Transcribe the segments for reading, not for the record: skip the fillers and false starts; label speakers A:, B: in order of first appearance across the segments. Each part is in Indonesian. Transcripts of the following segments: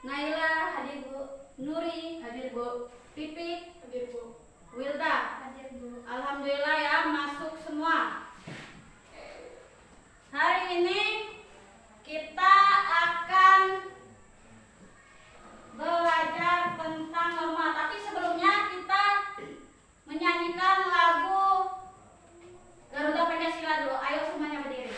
A: Naila hadir Bu. Nuri hadir Bu. Pipit hadir Bu. Wilda hadir Bu. Alhamdulillah ya, masuk semua. Hari ini kita akan belajar tentang norma, tapi sebelumnya kita menyanyikan lagu Garuda Pancasila dulu. Ayo semuanya berdiri.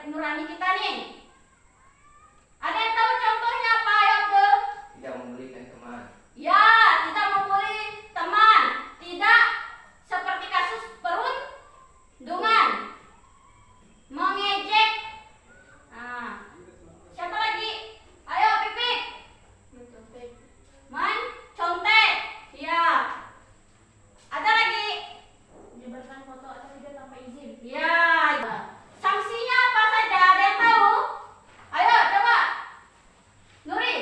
A: nurani kita nih. Ada yang tahu contohnya apa? Ayo tuh.
B: Tidak memulihkan teman.
A: Ya, tidak membuli teman. Tidak seperti kasus perundungan. Mengejek. Nah, siapa lagi? Ayo Pipik. Mencontek. Ya. Ada lagi?
C: Menyebarkan foto atau video tanpa izin.
A: Ya. Sanksinya apa saja? Ada yang tahu? Ayo coba. Nuri.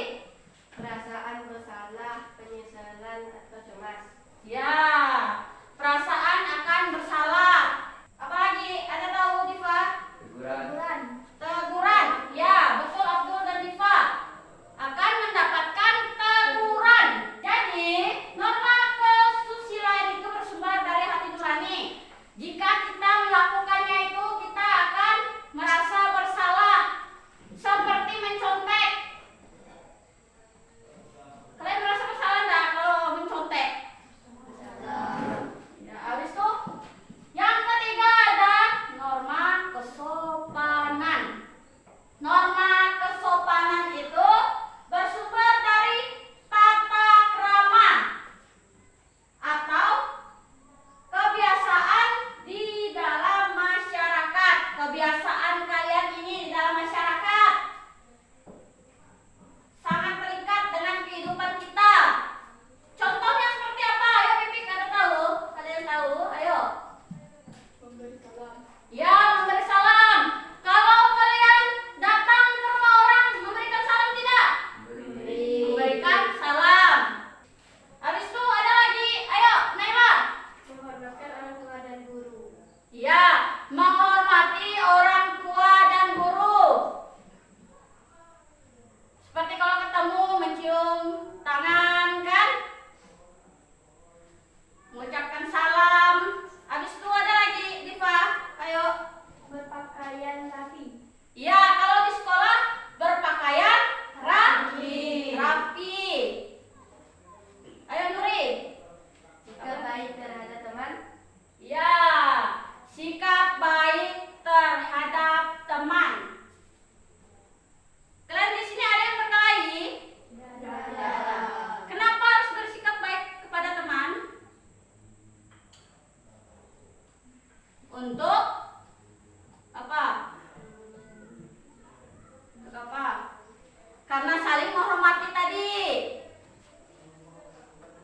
C: Perasaan bersalah, penyesalan atau cemas.
A: Ya. Perasaan akan bersalah. Apa lagi? Ada tahu Diva?
B: Teguran.
A: Teguran. Ya, betul Abdul dan Diva. Akan mendapatkan teguran. Jadi, norma kesusilaan itu bersumber dari hati nurani. Jika kita melakukannya itu, kita akan merasa bersalah. Seperti mencontek. Kalian merasa bersalah enggak kalau mencontek? Ya, habis itu yang ketiga ada norma kesopanan. Norma kesopanan itu bersumber dari tata krama atau kebiasaan di dalam masyarakat. Kebiasaan kalian ini di dalam masyarakat sangat terikat dengan kehidupan kita. Contohnya seperti apa? Ayo Pipik, ada tahu? Ada yang tahu? Ayo.
C: Memberi salam.
A: Ya, memberi salam. Kalau kalian datang ke rumah orang, memberikan salam tidak? Memberikan salam. Habis itu ada lagi. Ayo, Naila.
C: Menghormatkan orang tua dan guru.
A: Ya, menghormati orang tua dan guru. Seperti kalau ketemu mencium tangan kan? Mengucapkan salam. Habis itu ada lagi, Diva. Ayo.
C: Berpakaian rapi.
A: Ya, kalau di sekolah berpakaian rapi. Ayo Nuri.
C: Sikap baik terhadap teman.
A: Ya, sikap baik terhadap teman. Kalian di sini ada yang berkelahi? Kenapa harus bersikap baik kepada teman? Untuk apa? Untuk apa? Karena saling menghormati tadi.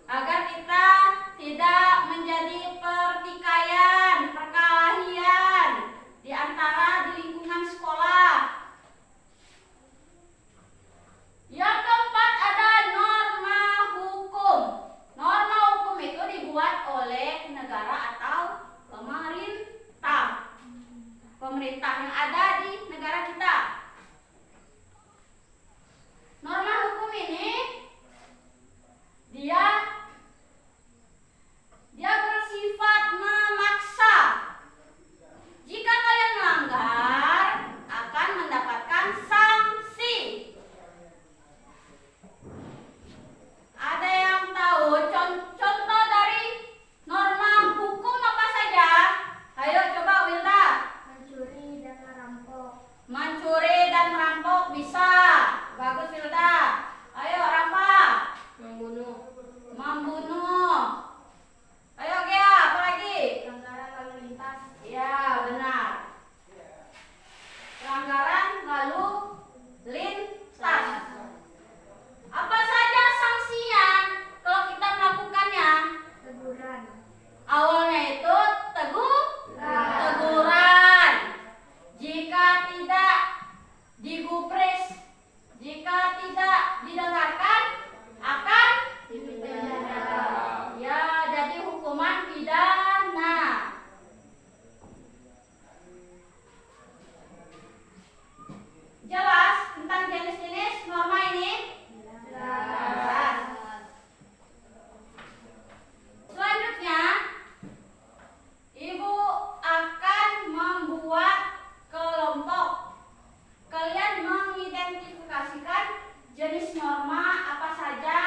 A: Agar kita tidak menjadi pertikaian, perkelahian di antara di lingkungan sekolah. Yang keempat ada norma hukum. Norma hukum itu dibuat oleh negara atau pemerintah. Pemerintah yang ada di negara kita. Norma hukum ini dia bersifat memaksa. Jika kalian melanggar, akan mendapatkan sanksi. Ada yang tahu contoh dari norma hukum apa saja? Ayo coba Wilda.
C: Mencuri dan merampok.
A: Mencuri dan merampok bisa. Bagus Wilda. Ayo Rafa.
C: Membunuh.
A: Membunuh. Ayo Gea, apa lagi?
C: Pelanggaran lalu lintas.
A: Ya, benar. Pelanggaran lalu lintas. Apa saja sanksinya kalau kita melakukannya?
C: Teguran.
A: Awalnya itu teguran. Jika tidak digubris, jika tidak didengarkan, akan
C: Dipidana.
A: ya jadi hukuman pidana. Jelas tentang jenis-jenis norma ini? Jelas. Selanjutnya, Ibu akan membuat kelompok. Kalian mengidentifikasikan jenis norma apa saja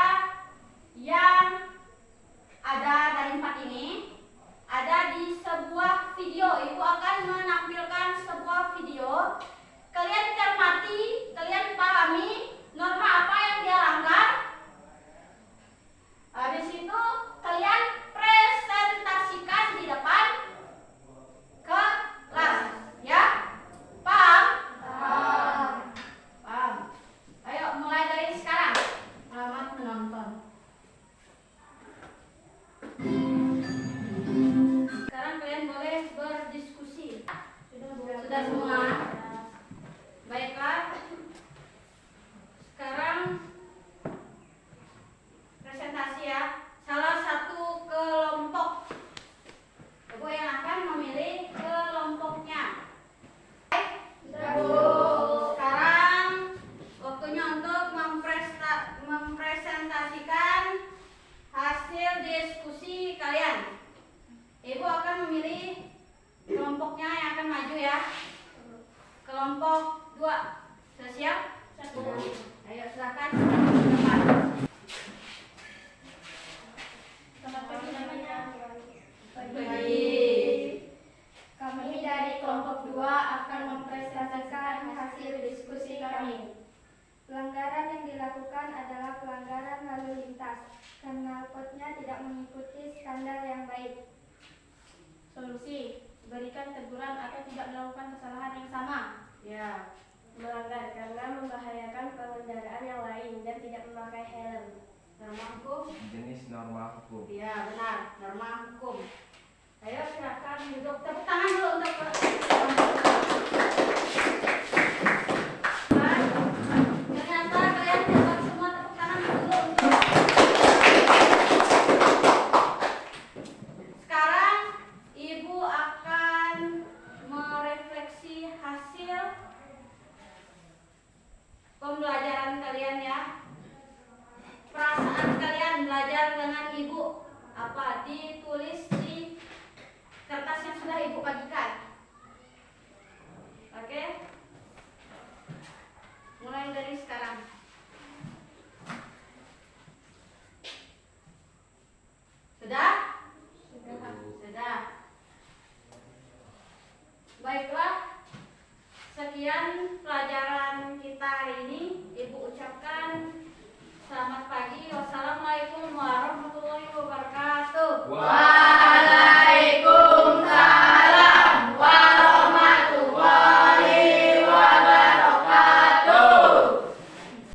A: kelompok 2. Sudah siap? Ayo silakan.
C: Selamat pagi namanya.
A: Pagi.
C: Kami dari kelompok 2 akan mempresentasikan hasil diskusi kami. Pelanggaran yang dilakukan adalah pelanggaran lalu lintas karena potnya tidak mengikuti standar yang baik.
A: Solusi: berikan teguran atau tidak melakukan kesalahan yang sama. Ya.
C: Melanggar karena membahayakan pengendaraan yang lain dan tidak memakai helm.
A: Norma hukum.
B: Jenis norma hukum.
A: Ya, benar. Norma hukum. Ayo silakan duduk. Tepuk tangan dulu untuk ternyata kalian hebat semua. Tepuk tangan dulu untuk sekarang Ibu akan merefleksi hasil pembelajaran kalian ya. Perasaan kalian belajar dengan Ibu apa? Ditulis di kertas yang sudah Ibu bagikan.